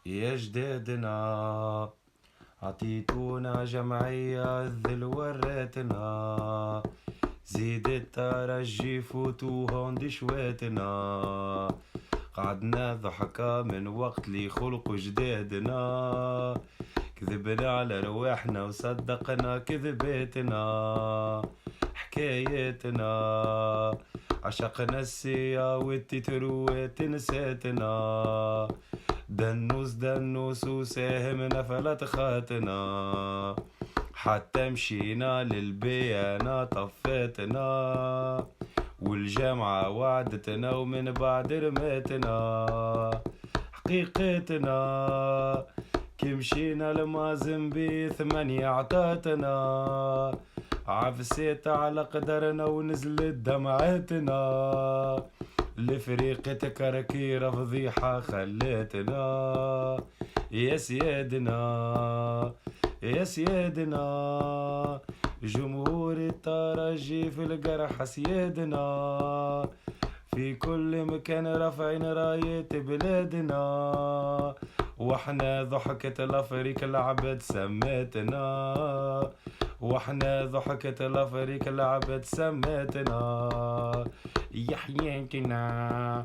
يا جدادنا عطيتونا جمعية الذل وريتنا، زيد الترجي فوتو هون شواتنا، قعدنا ضحكة من وقت لي خلقوا جدادنا، كذبنا على رواحنا وصدقنا كذباتنا، حكاياتنا عشقنا السيا والتتروات نساتنا، دنوس وساهمنا فلا تخاتنا، حتى مشينا للبيانة طفاتنا، والجامعة وعدتنا ومن بعد رماتنا، حقيقتنا كي مشينا لمازن ثمانية عطاتنا، عفسيت على قدرنا ونزلت دمعتنا، لفريقة كركيرة فضيحة خليتنا، يا سيادنا يا سيادنا، جمهور الترجي في الجرح سيادنا، في كل مكان رافعين راية بلادنا، واحنا ضحكة الافريق العبد سماتنا، واحنا ضحكة الافريق العبد سماتنا، يا حياتنا.